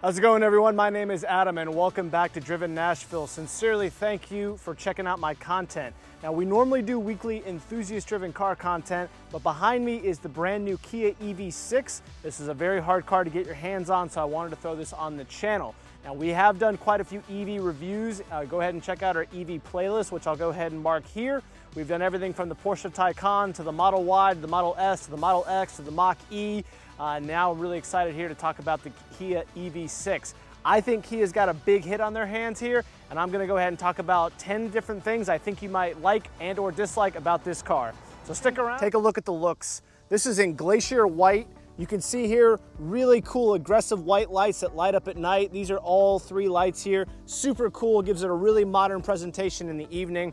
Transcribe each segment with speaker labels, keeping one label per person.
Speaker 1: How's it going, everyone? My name is Adam and welcome back to Driven Nashville. Sincerely, thank you for checking out my content. Now, we normally do weekly enthusiast-driven car content, but behind me is the brand new Kia EV6. This is a very hard car to get your hands on, so I wanted to throw this on the channel. Now, we have done quite a few EV reviews. Go ahead and check out our EV playlist, which I'll go ahead and mark here. We've done everything from the Porsche Taycan to the Model Y, to the Model S, to the Model X, to the Mach E. Now I'm really excited here to talk about the Kia EV6. I think Kia's got a big hit on their hands here, and I'm gonna go ahead and talk about 10 different things I think you might like and or dislike about this car. So stick around. Take a look at the looks. This is in glacier white. You can see here really cool aggressive white lights that light up at night. These are all 3 lights here. Super cool, gives it a really modern presentation in the evening.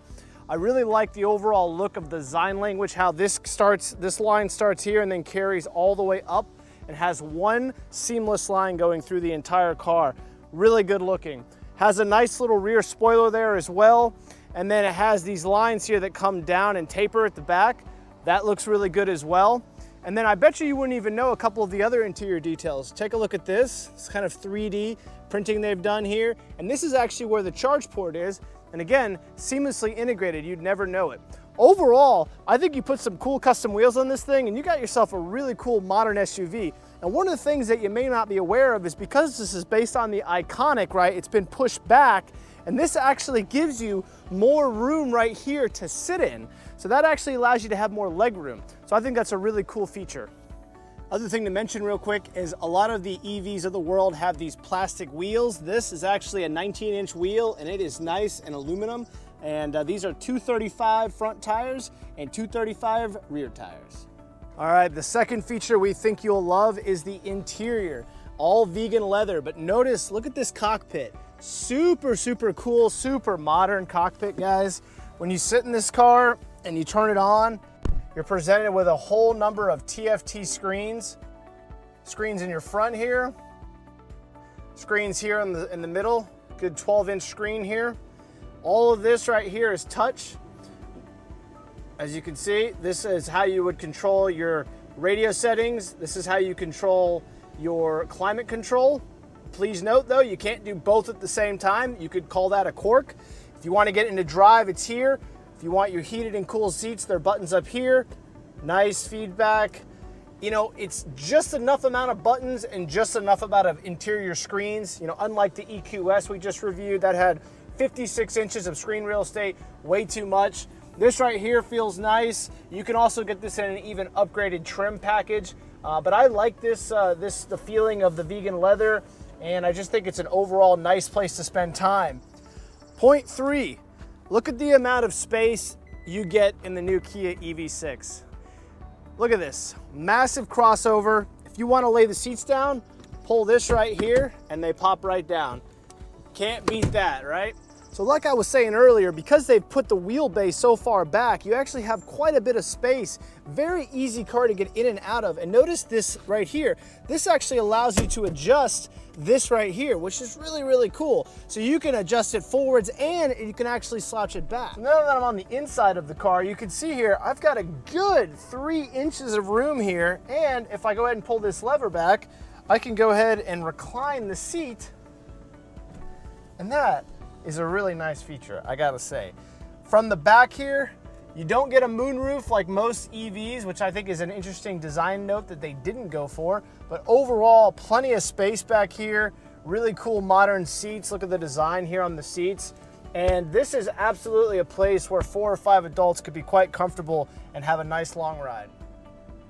Speaker 1: I really like the overall look of the design language, how this line starts here and then carries all the way up and has one seamless line going through the entire car. Really good looking. Has a nice little rear spoiler there as well. And then it has these lines here that come down and taper at the back. That looks really good as well. And then I bet you wouldn't even know a couple of the other interior details. Take a look at this. It's kind of 3D printing they've done here. And this is actually where the charge port is. And again, seamlessly integrated, you'd never know it. Overall, I think you put some cool custom wheels on this thing and you got yourself a really cool modern SUV. And one of the things that you may not be aware of is because this is based on the iconic, right, it's been pushed back, and this actually gives you more room right here to sit in. So that actually allows you to have more leg room. So I think that's a really cool feature. Other thing to mention real quick is a lot of the EVs of the world have these plastic wheels. This is actually a 19-inch wheel and it is nice and aluminum. And these are 235 front tires and 235 rear tires. All right, the second feature we think you'll love is the interior. All vegan leather, but notice, look at this cockpit. Super, super cool, super modern cockpit, guys. When you sit in this car and you turn it on, you're presented with a whole number of TFT screens. Screens in your front here, screens here in the middle, good 12-inch screen here. All of this right here is touch. As you can see, this is how you would control your radio settings. This is how you control your climate control. Please note though, you can't do both at the same time. You could call that a cork. If you want to get into drive, it's here. If you want your heated and cool seats, there are buttons up here. Nice feedback. You know, it's just enough amount of buttons and just enough amount of interior screens. You know, unlike the EQS we just reviewed that had 56 inches of screen real estate, way too much. This right here feels nice. You can also get this in an even upgraded trim package. But I like the feeling of the vegan leather, and I just think it's an overall nice place to spend time. Point 3. Look at the amount of space you get in the new Kia EV6. Look at this, massive crossover. If you want to lay the seats down, pull this right here and they pop right down. Can't beat that, right? So like I was saying earlier, because they've put the wheelbase so far back, you actually have quite a bit of space. Very easy car to get in and out of. And notice this right here. This actually allows you to adjust this right here, which is really, really cool. So you can adjust it forwards and you can actually slouch it back. Now that I'm on the inside of the car, you can see here, I've got a good 3 inches of room here. And if I go ahead and pull this lever back, I can go ahead and recline the seat. And that is a really nice feature, I gotta say. From the back here, you don't get a moonroof like most EVs, which I think is an interesting design note that they didn't go for. But overall, plenty of space back here, really cool modern seats. Look at the design here on the seats. And this is absolutely a place where 4 or 5 adults could be quite comfortable and have a nice long ride.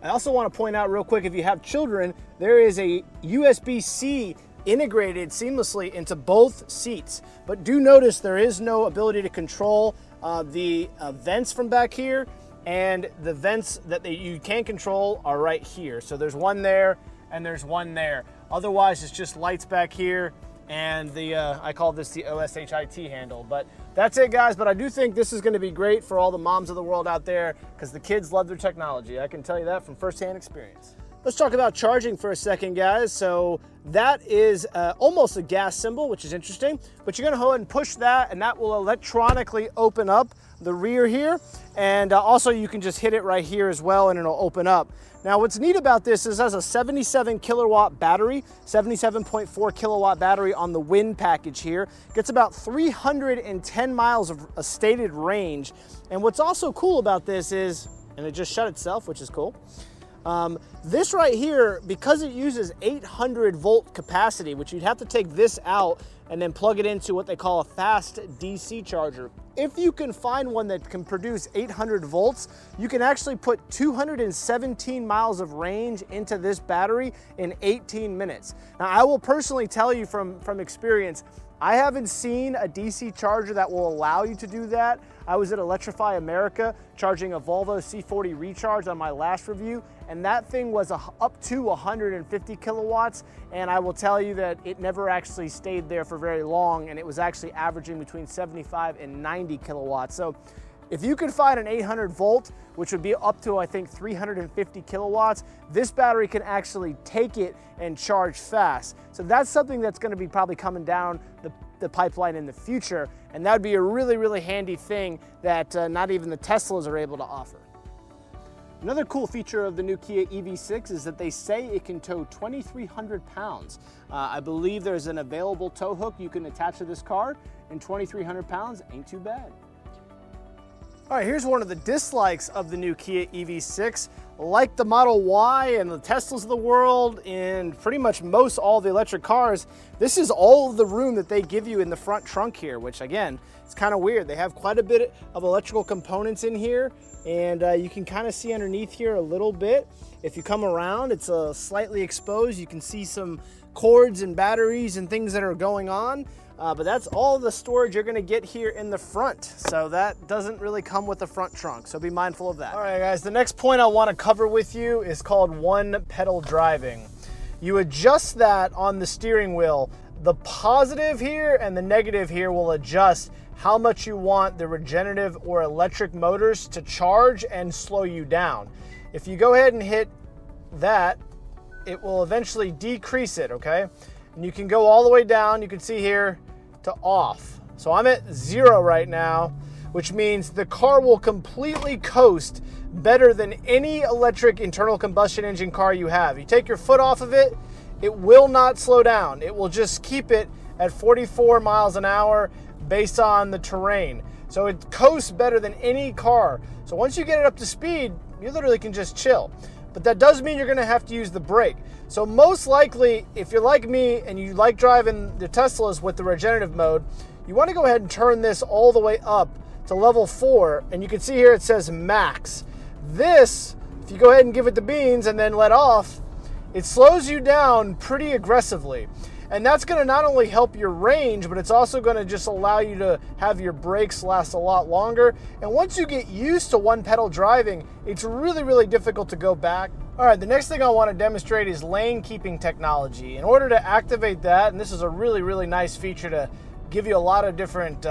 Speaker 1: I also want to point out real quick, if you have children, there is a USB-C integrated seamlessly into both seats. But do notice there is no ability to control the vents from back here, and the vents that you can control are right here. So there's one there and there's one there. Otherwise, it's just lights back here and the I call this the OSHIT handle. But that's it, guys. But I do think this is going to be great for all the moms of the world out there because the kids love their technology. I can tell you that from firsthand experience. Let's talk about charging for a second, guys. So that is almost a gas symbol, which is interesting, but you're gonna go ahead and push that, and that will electronically open up the rear here. And also you can just hit it right here as well, and it'll open up. Now what's neat about this is it has a 77 kilowatt battery, 77.4 kilowatt battery on the wind package here. Gets about 310 miles of a stated range. And what's also cool about this is, and it just shut itself, which is cool. This right here, because it uses 800 volt capacity, which you'd have to take this out and then plug it into what they call a fast DC charger. If you can find one that can produce 800 volts, you can actually put 217 miles of range into this battery in 18 minutes. Now, I will personally tell you from experience, I haven't seen a DC charger that will allow you to do that. I was at Electrify America charging a Volvo C40 ReCharge on my last review, and that thing was up to 150 kilowatts, and I will tell you that it never actually stayed there for very long, and it was actually averaging between 75 and 90 kilowatts. So if you could find an 800 volt, which would be up to, I think, 350 kilowatts, this battery can actually take it and charge fast. So that's something that's gonna be probably coming down the pipeline in the future, and that would be a really, really handy thing that not even the Teslas are able to offer. Another cool feature of the new Kia EV6 is that they say it can tow 2,300 pounds. I believe there's an available tow hook you can attach to this car, and 2,300 pounds ain't too bad. All right, here's one of the dislikes of the new Kia EV6. Like the Model Y and the Teslas of the world and pretty much most all the electric cars, this is all of the room that they give you in the front trunk here, which again, it's kind of weird. They have quite a bit of electrical components in here, and you can kind of see underneath here a little bit. If you come around, it's slightly exposed. You can see some cords and batteries and things that are going on. But that's all the storage you're gonna get here in the front. So that doesn't really come with the front trunk, so be mindful of that. All right, guys, the next point I wanna cover with you is called one pedal driving. You adjust that on the steering wheel. The positive here and the negative here will adjust how much you want the regenerative or electric motors to charge and slow you down. If you go ahead and hit that, it will eventually decrease it, okay? And you can go all the way down, you can see here, to off. So I'm at 0 right now, which means the car will completely coast better than any electric internal combustion engine car you have. You take your foot off of it, it will not slow down. It will just keep it at 44 miles an hour based on the terrain. So it coasts better than any car. So once you get it up to speed, you literally can just chill. But that does mean you're gonna have to use the brake. So most likely, if you're like me and you like driving the Teslas with the regenerative mode, you wanna go ahead and turn this all the way up to level 4, and you can see here it says max. This, if you go ahead and give it the beans and then let off, it slows you down pretty aggressively. And that's gonna not only help your range, but it's also gonna just allow you to have your brakes last a lot longer. And once you get used to one pedal driving, it's really, really difficult to go back. All right, the next thing I wanna demonstrate is lane keeping technology. In order to activate that, and this is a really, really nice feature to give you a lot of different,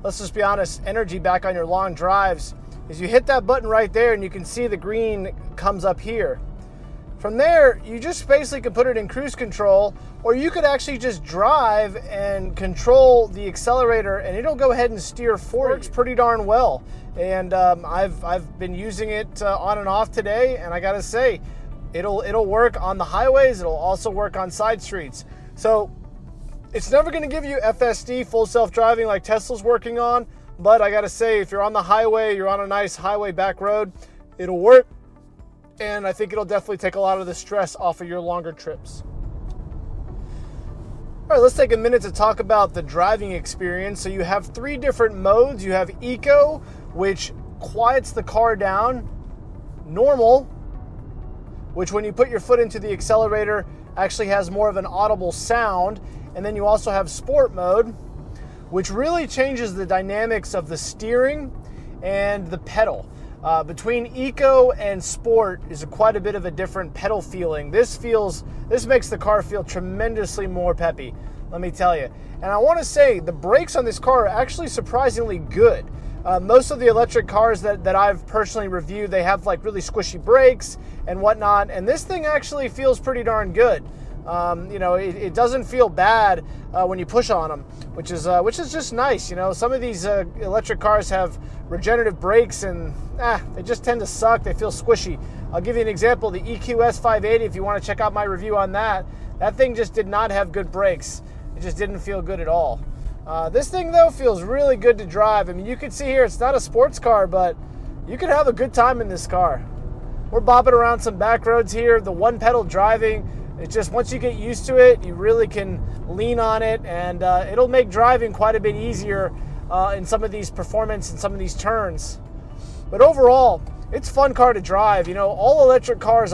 Speaker 1: let's just be honest, energy back on your long drives, is you hit that button right there and you can see the green comes up here. From there, you just basically can put it in cruise control, or you could actually just drive and control the accelerator and it'll go ahead and steer for you. It works pretty darn well. And I've been using it on and off today, and I gotta say, it'll work on the highways, it'll also work on side streets. So it's never gonna give you FSD, full self-driving, like Tesla's working on, but I gotta say, if you're on the highway, you're on a nice highway back road, it'll work. And I think it'll definitely take a lot of the stress off of your longer trips. All right, let's take a minute to talk about the driving experience. So you have 3 different modes. You have Eco, which quiets the car down. Normal, which when you put your foot into the accelerator, actually has more of an audible sound. And then you also have Sport mode, which really changes the dynamics of the steering and the pedal. Between Eco and Sport is quite a bit of a different pedal feeling. This makes the car feel tremendously more peppy, let me tell you. And I want to say the brakes on this car are actually surprisingly good. Most of the electric cars that I've personally reviewed, they have like really squishy brakes and whatnot, and this thing actually feels pretty darn good. You know, it doesn't feel bad when you push on them, which is just nice. You know, some of these electric cars have regenerative brakes and they just tend to suck. They feel squishy. I'll give you an example, the EQS 580, if you want to check out my review on that, that thing just did not have good brakes. It just didn't feel good at all. This thing though feels really good to drive. I mean, you can see here, it's not a sports car, but you could have a good time in this car. We're bopping around some back roads here, the one pedal driving. It's just, once you get used to it, you really can lean on it, and it'll make driving quite a bit easier in some of these performance and some of these turns. But overall, it's a fun car to drive. You know, all electric cars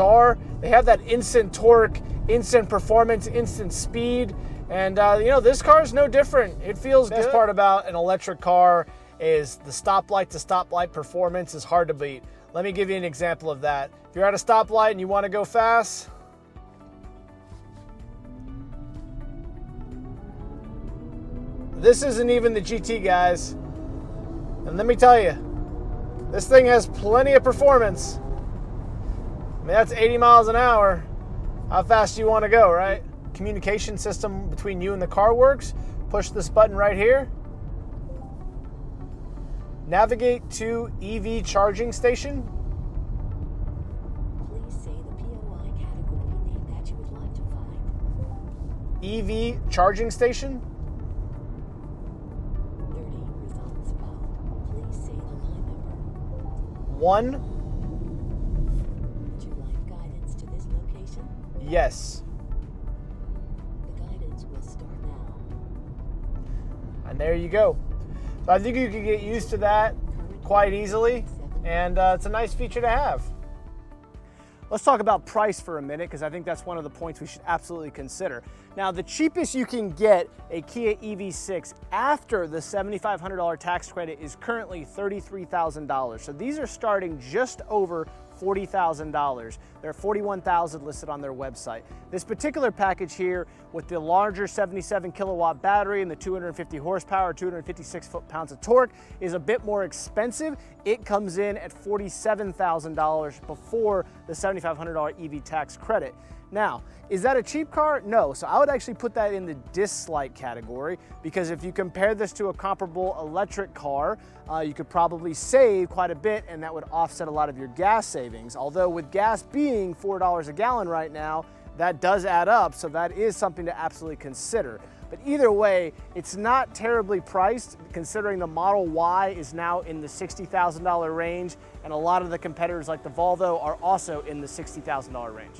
Speaker 1: they have that instant torque, instant performance, instant speed. And you know, this car is no different. It feels good. The best part about an electric car is the stoplight to stoplight performance is hard to beat. Let me give you an example of that. If you're at a stoplight and you want to go fast, this isn't even the GT, guys. And let me tell you, this thing has plenty of performance. I mean, that's 80 miles an hour. How fast do you want to go, right? Communication system between you and the car works. Push this button right here. Navigate to EV charging station.
Speaker 2: Please say the POI category name that you would like to find.
Speaker 1: EV charging station.
Speaker 2: 30 results found. Please say the line number.
Speaker 1: 1.
Speaker 2: Would you like guidance to this location?
Speaker 1: Yes.
Speaker 2: The guidance will start now.
Speaker 1: And there you go. So I think you can get used to that quite easily, and it's a nice feature to have. Let's talk about price for a minute, because I think that's one of the points we should absolutely consider. Now, the cheapest you can get a Kia EV6 after the $7,500 tax credit is currently $33,000. So these are starting just over $40,000. There are $41,000 listed on their website. This particular package here with the larger 77 kilowatt battery and the 250 horsepower, 256 foot-pounds of torque is a bit more expensive. It comes in at $47,000 before the $7,500 EV tax credit. Now, is that a cheap car? No. So I would actually put that in the dislike category, because if you compare this to a comparable electric car, you could probably save quite a bit, and that would offset a lot of your gas savings. Although with gas being $4 a gallon right now, that does add up, so that is something to absolutely consider. But either way, it's not terribly priced, considering the Model Y is now in the $60,000 range, and a lot of the competitors like the Volvo are also in the $60,000 range.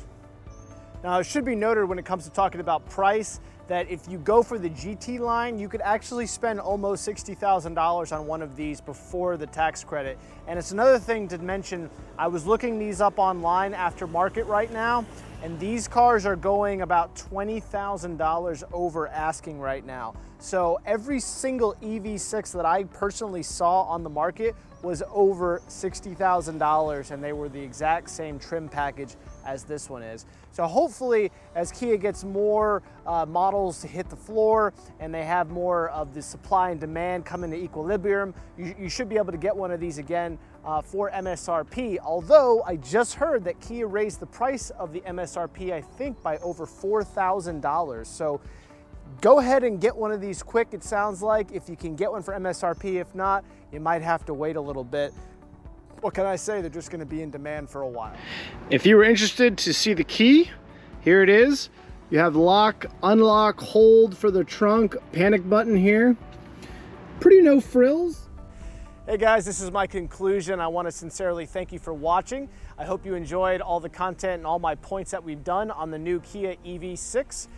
Speaker 1: Now, it should be noted when it comes to talking about price that if you go for the GT line, you could actually spend almost $60,000 on one of these before the tax credit. And it's another thing to mention, I was looking these up online after market right now, and these cars are going about $20,000 over asking right now. So every single EV6 that I personally saw on the market was over $60,000, and they were the exact same trim package as this one is. So hopefully, as Kia gets more models to hit the floor and they have more of the supply and demand come into equilibrium, you should be able to get one of these again for MSRP. Although I just heard that Kia raised the price of the MSRP, I think, by over $4,000. So go ahead and get one of these quick, it sounds like, if you can get one for MSRP. If not, you might have to wait a little bit. What can I say? They're just going to be in demand for a while. If you were interested to see the key, here it is. You have lock, unlock, hold for the trunk, panic button here. Pretty no frills. Hey guys, this is my conclusion. I want to sincerely thank you for watching. I hope you enjoyed all the content and all my points that we've done on the new Kia EV6.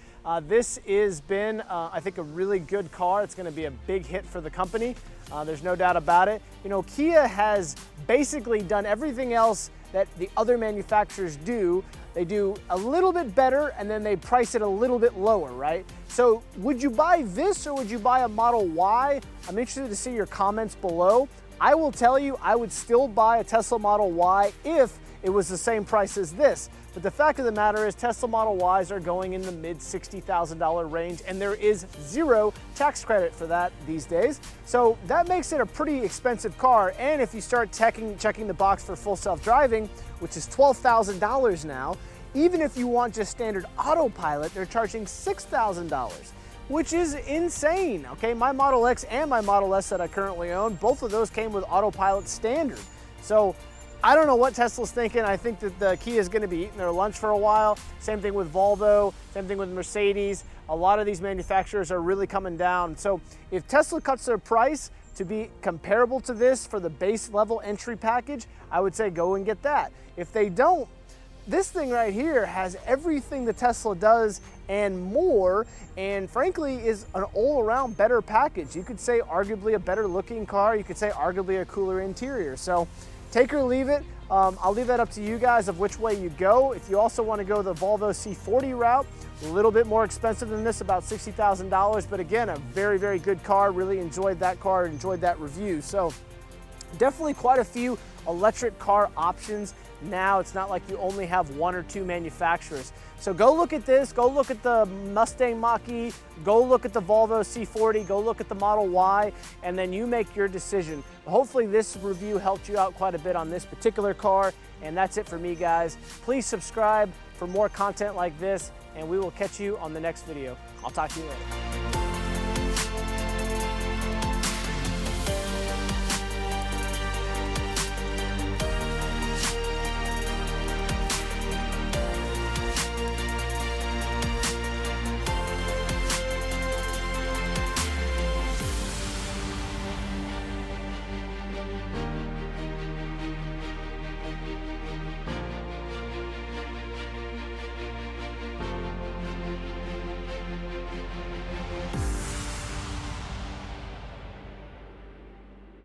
Speaker 1: This has been, I think, a really good car. It's going to be a big hit for the company. There's no doubt about it. You know, Kia has basically done everything else that the other manufacturers do. They do a little bit better, and then they price it a little bit lower, right? So would you buy this, or would you buy a Model Y? I'm interested to see your comments below. I will tell you, I would still buy a Tesla Model Y if it was the same price as this. But the fact of the matter is Tesla Model Ys are going in the mid $60,000 range, and there is zero tax credit for that these days. So that makes it a pretty expensive car. And if you start checking the box for full self-driving, which is $12,000 now, even if you want just standard autopilot, they're charging $6,000. Which is insane, okay? My Model X and my Model S that I currently own, both of those came with autopilot standard. So I don't know what Tesla's thinking. I think that the Kia is gonna be eating their lunch for a while. Same thing with Volvo, same thing with Mercedes. A lot of these manufacturers are really coming down. So if Tesla cuts their price to be comparable to this for the base level entry package, I would say go and get that. If they don't, this thing right here has everything the Tesla does and more, and frankly is an all-around better package. You could say arguably a better looking car, you could say arguably a cooler interior. So take or leave it. I'll leave that up to you guys of which way you go. If you also want to go the Volvo C40 route, a little bit more expensive than this, about $60,000, but again, a very, very good car. Really enjoyed that car, enjoyed that review. So definitely quite a few electric car options now. It's not like you only have one or two manufacturers. So go look at this, go look at the Mustang Mach E, go look at the Volvo C40, go look at the Model Y, and then you make your decision. Hopefully this review helped you out quite a bit on this particular car, and that's it for me, guys. Please subscribe for more content like this, and we will catch you on the next video. I'll talk to you later.